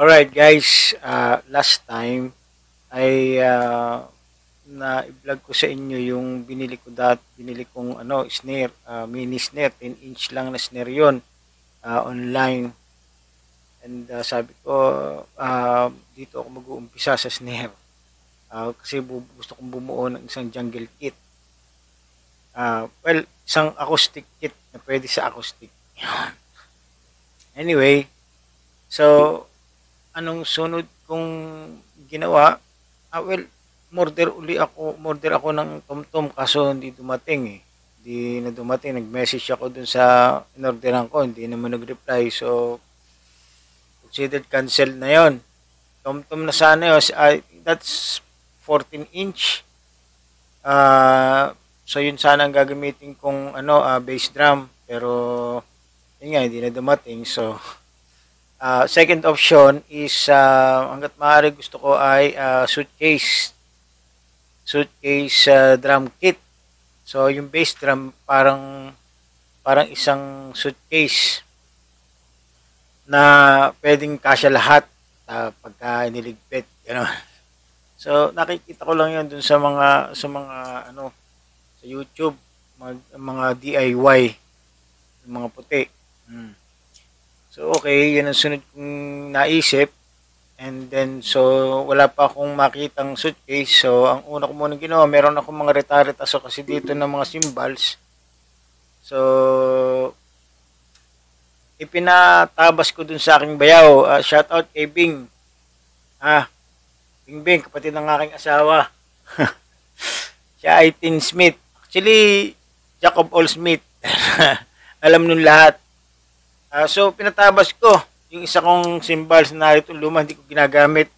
Alright guys, last time ay na-vlog ko sa inyo yung binili kong snare, mini snare, 10-inch lang na snare yon online. And sabi ko, dito ako mag-uumpisa sa snare. Kasi gusto kong bumuo ng isang jungle kit. Well, isang acoustic kit na pwede sa acoustic. Anyway, so anong sunod kong ginawa? Well, order ako ng TomTom kaso hindi dumating eh. Hindi na dumating. Nag-message ako dun sa inorderan ko, hindi naman nag-reply. So, considered cancel na yon. TomTom na sana yun. That's 14-inch. So, yun sana ang gagamitin kong bass drum. Pero, yun nga, hindi na dumating. So, second option is hanggat maaari gusto ko ay suitcase drum kit. So yung bass drum parang isang suitcase na pwedeng kasya lahat pagka iniligpit, gano'n. So nakikita ko lang 'yon dun sa mga sa YouTube, mga DIY, yung mga puti. So, okay, yun ang sunod kong naisip. And then, so, wala pa akong makitang suitcase. So, ang una ko muna ginawa, meron akong mga reta-retaso kasi dito ng mga cymbals. So, ipinatabas ko dun sa aking bayaw. Shout out kay Bing. Bing, kapatid ng aking asawa. Siya ay Tin Smith. Actually, Jack of all Smith. Alam nun lahat. So, pinatabas ko yung isa kong cymbals na narito luma, hindi ko ginagamit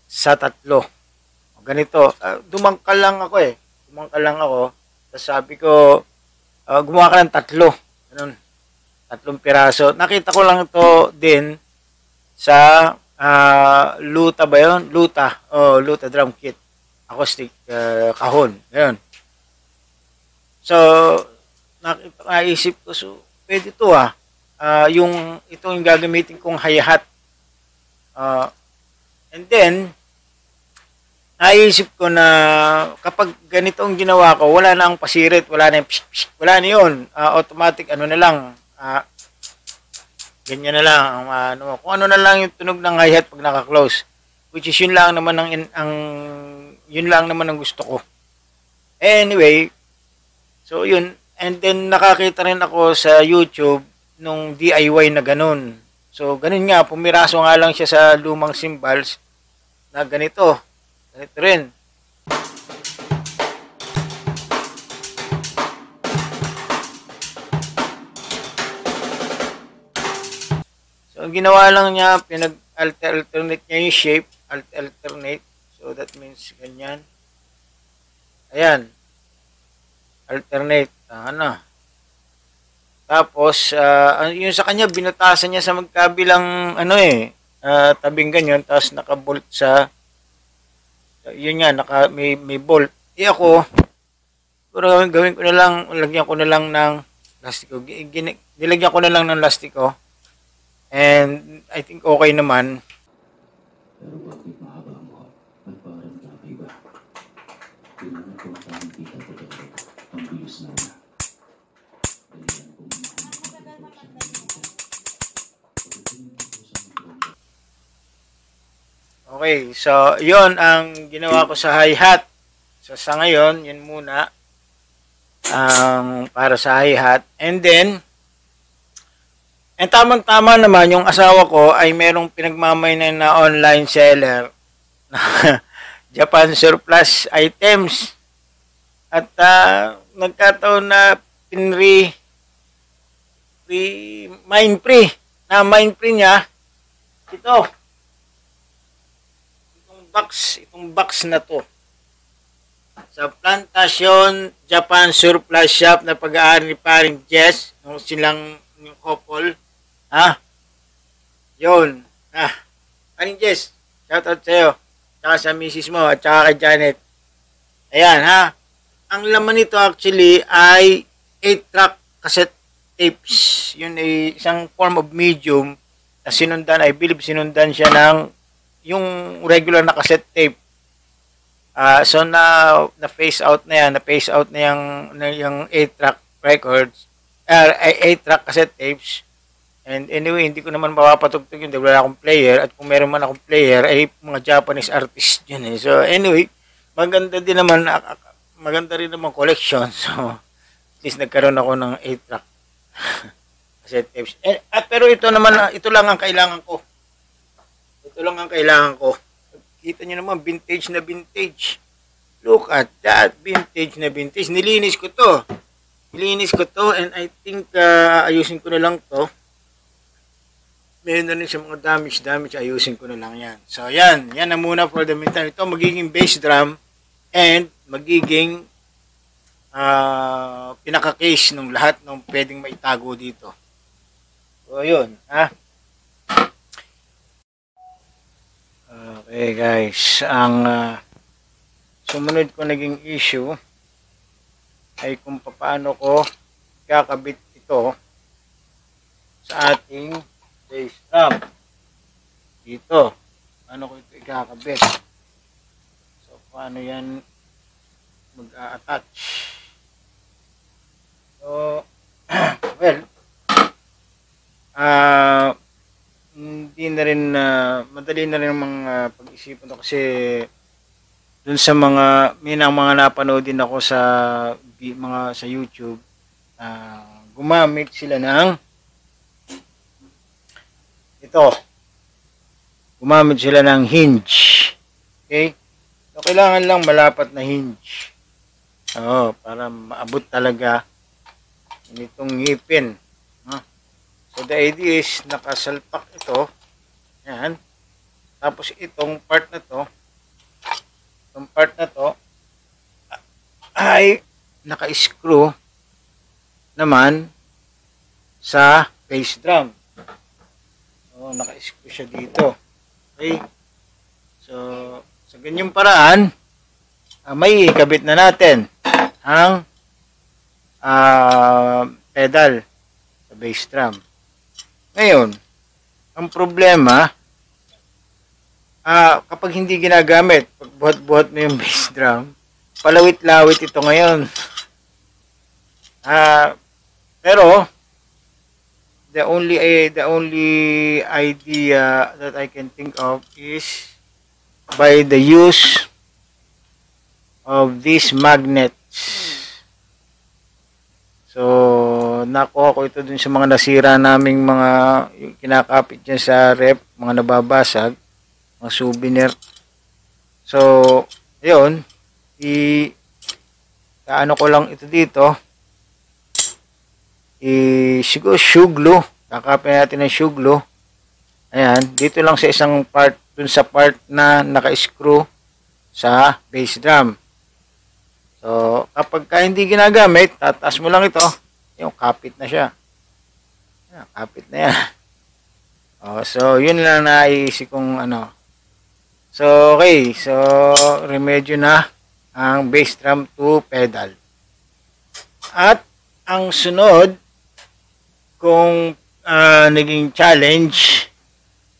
sa tatlo. Ganito. Dumangkal lang ako eh. Tapos sabi ko, gumawa ka ng tatlo. Ganun. 3 piraso. Nakita ko lang ito din sa Luta ba yun? Luta drum kit. Acoustic kahon. Ganun. So, naisip ko, so, pwede ito itong gagamitin kong hi-hat. And then, naisip ko na kapag ganito ang ginawa ko, wala na ang pasirit, wala na yung wala na yun. Automatic, na lang, ganyan na lang, kung ano na lang yung tunog ng hi-hat pag naka-close. Which is yun lang naman ang gusto ko. Anyway, so yun. And then, nakakita rin ako sa YouTube nung DIY na ganun. So, ganun nga, pumiraso nga lang siya sa lumang cymbals na ganito. Ganito rin. So, ang ginawa lang niya, pinag-alternate niya yung shape. Alternate. So, that means ganyan. Ayan. Alternate. Tapos, yung sa kanya, binutasan niya sa magkabilang, tabing ganyan, tapos nakabolt sa, yun nga, may bolt. Ako, pero gawin ko na lang, lagyan ko na lang ng lastiko. Nilagyan ko na lang ng lastiko. And, I think okay naman. Pero bakit mahaba mo at parang kakaiba? Kailangan ko ang kita ko ang bilis na na. Okay, so yon ang ginawa ko sa hi-hat. So sa ngayon, yun muna para sa hi-hat. And then, tamang-tama naman yung asawa ko ay merong pinagmamaynan na online seller na Japan surplus items. At nagkataon na mind free niya itong box na to sa Plantation Japan Surplus Shop na pag-aari ni paring Jess nung silang yung couple yun paring Jess, shout out sa'yo tsaka sa misis mo at tsaka kay Janet. Ayan ang laman nito actually ay 8-track cassette tapes. Yun ay isang form of medium sinundan, I believe sinundan siya ng yung regular na cassette tape. So na phase out na yan, na phase out na yung 8-track records, 8-track cassette tapes. And anyway, hindi ko naman mapapatugtog yun dahil wala akong player, at kung meron man akong player ay mga Japanese artist yun eh. So anyway, maganda rin naman collection. So at least nagkaroon ako ng 8-track cassette tapes. Pero ito lang ang kailangan ko. Ito lang ang kailangan ko. Kita nyo naman, vintage na vintage. Look at that, vintage na vintage. Nilinis ko to and I think ayusin ko na lang to. Meron na rin sa mga damage, ayusin ko na lang yan. So yan na muna for the meantime. Ito magiging bass drum and magiging pinaka-case ng lahat ng pwedeng maitago dito. So yun, Okay guys, ang sumunod ko naging issue ay kung paano ko kakabit ito sa ating bass drum. Dito, paano ko ito ikakabit? So, paano yan mag-a-attach? So, well, hindi na rin madali na rin mga pag-isipan to kasi dun sa mga napanood din ako sa YouTube, gumamit sila ng hinge. Okay? So kailangan lang malapat na hinge. Para maabot talaga nitong ngipin. So the idea is nakasalpak ito. Yan. Tapos itong part na to ay naka-screw naman sa bass drum. So naka-screw siya dito. Okay? So sa ganyang paraan, may ikabit na natin ang pedal sa bass drum. Ngayon, ang problema, kapag hindi ginagamit, pag buhat-buhat mo yung bass drum, palawit-lawit ito ngayon. Pero, the only idea that I can think of is by the use of these magnets. So, nakuha ko ito dun sa mga nasira naming mga kinakapit dyan sa rep, mga nababasag, mga souvenir. So, yun, kaano ko lang ito dito, siguro shoe glue, kakapin natin ng shoe glue. Ayan, dito lang sa isang part, dun sa part na naka-screw sa bass drum. So, kapag hindi ginagamit, tataas mo lang ito, yung kapit na siya. Kapit na yan. So, yun lang naisip kong ano. So, okay. So, remedyo na ang bass drum to pedal. At, ang sunod, kung naging challenge,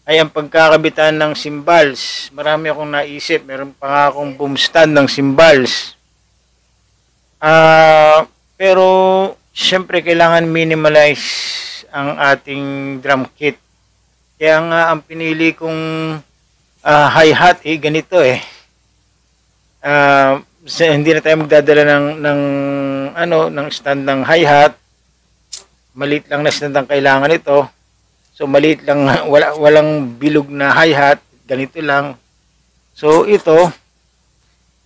ay ang pagkakabitan ng cymbals. Marami akong naisip. Meron pa nga akong boom stand ng cymbals. Pero syempre kailangan minimalize ang ating drum kit. Kaya nga ang pinili kong hi-hat ganito hindi na tayo magdadala ng stand ng hi-hat. Maliit lang na stand ang kailangan ito. So maliit lang, walang bilog na hi-hat, ganito lang. So ito,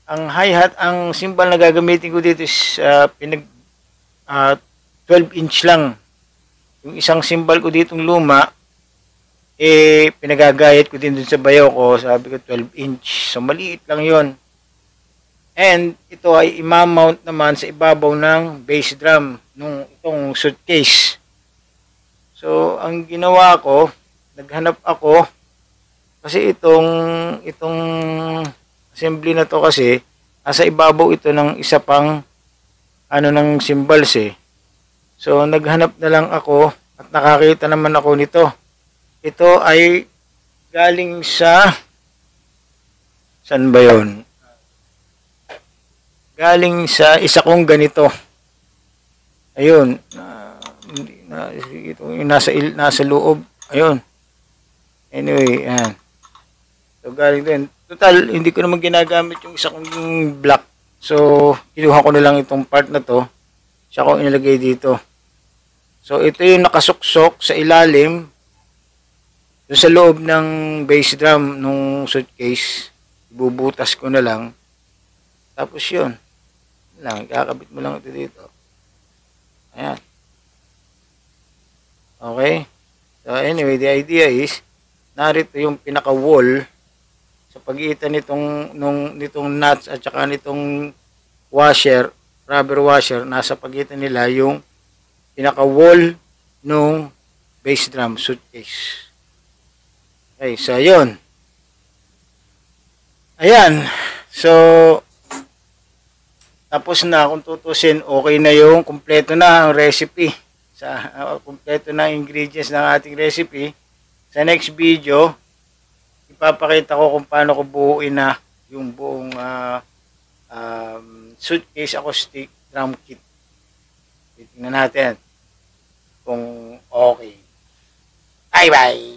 ang hi-hat, ang cymbal na gagamitin ko dito is 12-inch lang. Yung isang cymbal ko ditong luma, pinagagayat ko din dun sa bayo ko, sabi ko 12-inch. So maliit lang yon. And ito ay imamount naman sa ibabaw ng bass drum, itong suitcase. So ang ginawa ko, naghanap ako, kasi itong assembly na to kasi nasa ibabaw ito ng isa pang ng cymbals So naghanap na lang ako at nakakita naman ako nito. ito ay galing sa, saan ba yun? Galing sa isa kong ganito. Ayun. Ito yung nasa loob. Ayun. Anyway, yan. So, galing din. Total, hindi ko naman ginagamit yung isa kong black. So, kinuha ko na lang itong part na to. Siya ko inilagay dito. So, ito yung nakasuksok sa ilalim. So, sa loob ng bass drum nung suitcase. Ibubutas ko na lang. Tapos yun. Lang, kakabit mo lang ito dito. Ayan. Okay. So, anyway, the idea is, narito yung pinaka-wall sa pagitan nitong nuts at saka nitong washer, rubber washer, nasa pagitan nila yung pinaka-wall nung bass drum suitcase. Okay, so yun. Ayan. So, tapos na, kung tutusin, okay na yung kumpleto na ang recipe. Kumpleto na ang ingredients ng ating recipe. Sa next video, ipapakita ko kung paano ko buuin na yung buong suitcase acoustic drum kit. Titingnan natin kung okay. Bye-bye!